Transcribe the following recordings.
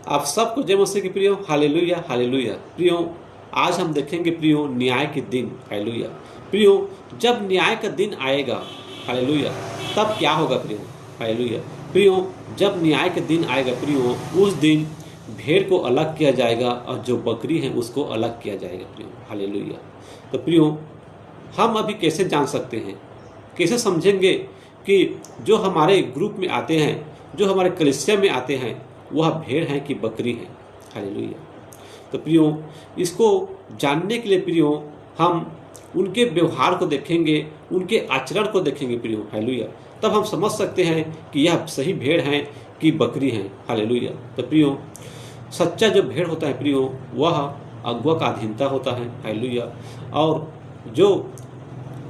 आप सबको जय मसीह की प्रियो, हालेलुया हालेलुया। प्रियो, आज हम देखेंगे प्रियो न्याय के दिन, हालेलुया। प्रियो, जब न्याय का दिन आएगा, हालेलुया, तब क्या होगा प्रियो, हालेलुया। प्रियो, जब न्याय के दिन आएगा प्रियो, उस दिन भेड़ को अलग किया जाएगा और जो बकरी है उसको अलग किया जाएगा प्रियो, हालेलुया। तो प्रियो, हम अभी कैसे जान सकते हैं, कैसे समझेंगे कि जो हमारे ग्रुप में आते हैं, जो हमारे कलीसिया में आते हैं, वह भेड़ है कि बकरी है, हालेलुया। तो प्रियो, इसको जानने के लिए प्रियो हम उनके व्यवहार को देखेंगे, उनके आचरण को देखेंगे प्रियो, हालेलुया। तब हम समझ सकते हैं कि यह सही भेड़ है कि बकरी है, हालेलुया। तो प्रियो, सच्चा जो भेड़ होता है प्रियो, वह अगुआ का अधीनता होता है, हालेलुया। और जो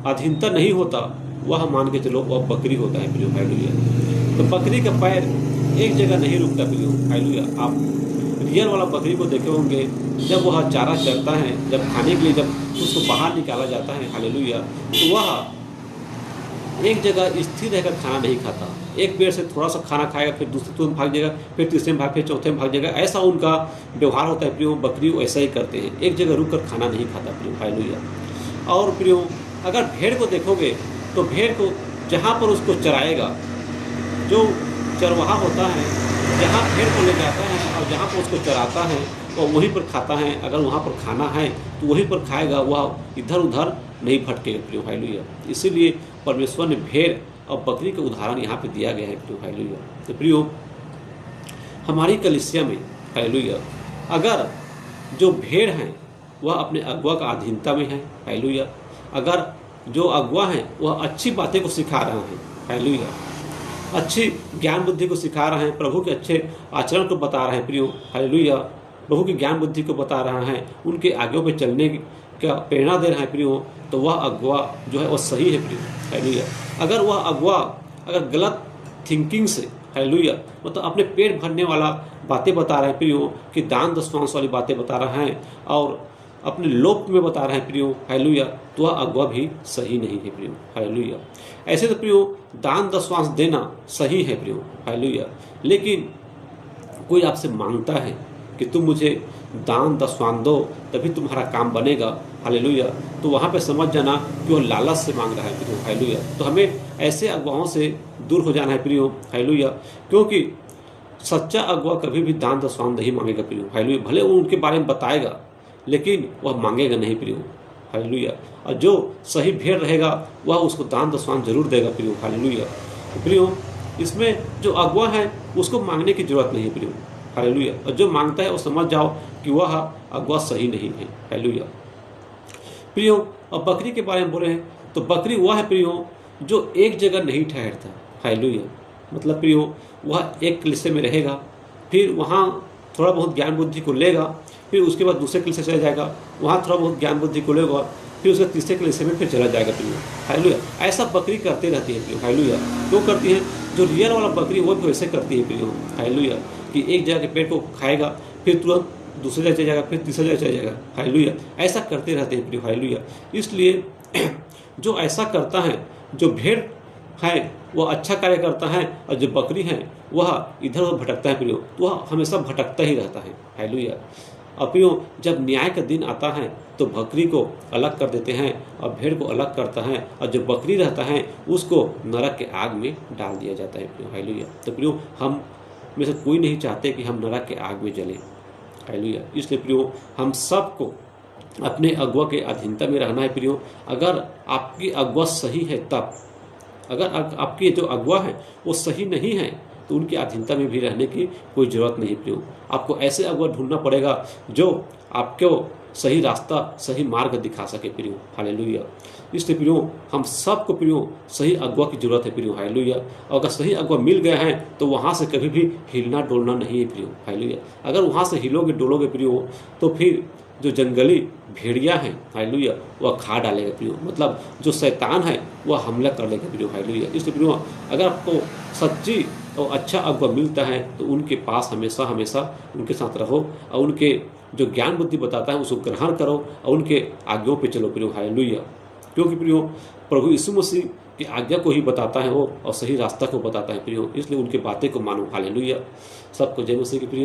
अधीनता नहीं होता वह मान के चलो वह बकरी होता है प्रियो, हालेलुया। तो बकरी का पैर एक जगह नहीं रुकता प्रियो, हालेलुया। आप रियल वाला बकरी को देखे होंगे, जब वह चारा चरता है, जब खाने के लिए जब उसको बाहर निकाला जाता है, हालेलुया, तो वह एक जगह स्थिर रहकर खाना नहीं खाता। एक पेड़ से थोड़ा सा खाना खाएगा, फिर दूसरे तुरंत भाग जाएगा, फिर तीसरे में भाग, फिर चौथे में भाग जाएगा। ऐसा उनका व्यवहार होता है प्रियो। बकरी ऐसा ही करते हैं, एक जगह रुक कर खाना नहीं खाता प्रियो, हालेलुया। और प्रियो, अगर भेड़ को देखोगे तो भेड़ को जहाँ पर उसको चराएगा, जो चरवाहा होता है, जहाँ भेड़ को ले जाता है और जहाँ पर उसको चराता है वो वहीं पर खाता है। अगर वहाँ पर खाना है तो वहीं पर खाएगा, वह इधर उधर नहीं भटकेगा प्रियो, हालेलुया। इसीलिए परमेश्वर ने भेड़ और बकरी का उदाहरण यहाँ पे दिया गया है प्रियो, हालेलुया। तो प्रियो, हमारी कलीसिया में, हालेलुया, अगर जो भेड़ हैं वह अपने अगुआ का अधीनता में है, हालेलुया। अगर जो अगुआ हैं वह अच्छी बातें को सिखा रहे हैं, हालेलुया, अच्छी ज्ञान बुद्धि को सिखा रहे हैं, प्रभु के अच्छे आचरण को बता रहे हैं प्रियो, हालेलुया, प्रभु की ज्ञान बुद्धि को बता रहा है, उनके आगे पे चलने का प्रेरणा दे रहे हैं प्रियो, तो वह अगुआ जो है वह सही है प्रियो, हालेलुया। अगर वह अगुआ अगर गलत थिंकिंग से, हालेलुया, मतलब अपने पेट भरने वाला बातें बता रहे हैं प्रियो, कि दान दशमांश वाली बातें बता रहे हैं और अपने लोक में बता रहे हैं प्रियो, हालेलुया, तो वह अगुआ भी सही नहीं है प्रियो, हालेलुया। ऐसे तो प्रियो दान दशमांश देना सही है प्रियो, हालेलुया, लेकिन कोई आपसे मांगता है कि तुम मुझे दान दशमांश दो तभी तुम्हारा काम बनेगा, हालेलुया, तो वहाँ पे समझ जाना कि वो लालच से मांग रहा है प्रियो, हालेलुया। तो हमें ऐसे अगुवाओं से दूर हो जाना है प्रियो, हालेलुया, क्योंकि सच्चा अगुआ कभी भी दान दशमांश नहीं मांगेगा प्रियो, हालेलुया। भले वो उनके बारे में बताएगा लेकिन वह मांगेगा नहीं प्रियो, हालेलुया। और जो सही भेड़ रहेगा वह उसको दान दशमांश जरूर देगा प्रियो, हालेलुया। प्रियो, इसमें जो अगुआ है उसको मांगने की जरूरत नहीं है प्रियो, हालेलुया। और जो मांगता है वो समझ जाओ कि वह अगुआ सही नहीं है, हालेलुया। प्रियो, और बकरी के बारे में बोले हैं तो बकरी वह है प्रियो जो एक जगह नहीं ठहरता, हालेलुया। मतलब प्रियो, वह एक कलीसिया में रहेगा, फिर वहाँ थोड़ा बहुत ज्ञान बुद्धि को लेगा, फिर उसके बाद दूसरे कलीसिया चला जाएगा, वहाँ थोड़ा बहुत ज्ञान बुद्धि को लेगा, फिर उसके तीसरे कलीसिया में फिर चला जाएगा प्रियो, हालेलुया। ऐसा बकरी करती रहती है प्रियो, हालेलुया। क्यों करती है? जो रियल वाला बकरी वो भी वैसे करती है प्रियो, हालेलुया, कि एक जगह के पेड़ को खाएगा, फिर तुरंत दूसरे जगह चला जाएगा, फिर तीसरे जगह चला जाएगा, हालेलुया। ऐसा करते रहते हैं प्रियो, हालेलुया। इसलिए जो ऐसा करता है, जो भेड़ है वह अच्छा कार्य करता है, और जो बकरी है वह इधर उधर भटकता है प्रियो, तो वह हमेशा भटकता ही रहता है, हालेलुया। और प्रियो, जब न्याय का दिन आता है तो बकरी को अलग कर देते हैं और भेड़ को अलग करता है, और जो बकरी रहता है उसको नरक के आग में डाल दिया जाता है प्रियो, हालेलुया। तो प्रियो, हम में से कोई नहीं चाहते कि हम नरक के आग में जलें, हालेलुया। इसलिए प्रियो, हम सबको अपने अगुआ के अधीनता में रहना है प्रियो। अगर आपकी अगुआ सही है तब, अगर आपकी जो अगुआ है वो सही नहीं है तो उनकी अधीनता में भी रहने की कोई ज़रूरत नहीं प्रियो। आपको ऐसे अगुआ ढूंढना पड़ेगा जो आपको सही रास्ता, सही मार्ग दिखा सके प्रियो, हालेलुया। इसलिए प्रियो, हम सबको प्रियो सही अगुआ की जरूरत है प्रियो, हालेलुया। और अगर सही अगुआ मिल गया है तो वहाँ से कभी भी हिलना डोलना नहीं है प्रियो, हालेलुया। अगर वहाँ से हिलोगे डोलोगे प्रियो तो फिर जो जंगली भेड़िया हैं, हालेलुया, वह खा डालेगा प्रियो। मतलब जो शैतान है वह हमला कर लेगा प्रियो, हालेलुया। इसलिए प्रियो, अगर आपको सच्ची और अच्छा अगुआ मिलता है तो उनके पास हमेशा हमेशा उनके साथ रहो, और उनके जो ज्ञान बुद्धि बताता है उसको ग्रहण करो, और उनके आज्ञाओं पे चलो प्रियो, हालेलुया। क्योंकि प्रियो, प्रभु यीशु मसीह की आज्ञा को ही बताता है वो, और सही रास्ता को बताता है प्रियो। इसलिए उनकी बातें को मानो, हालेलुया। सबको जय मसीह की प्रियो।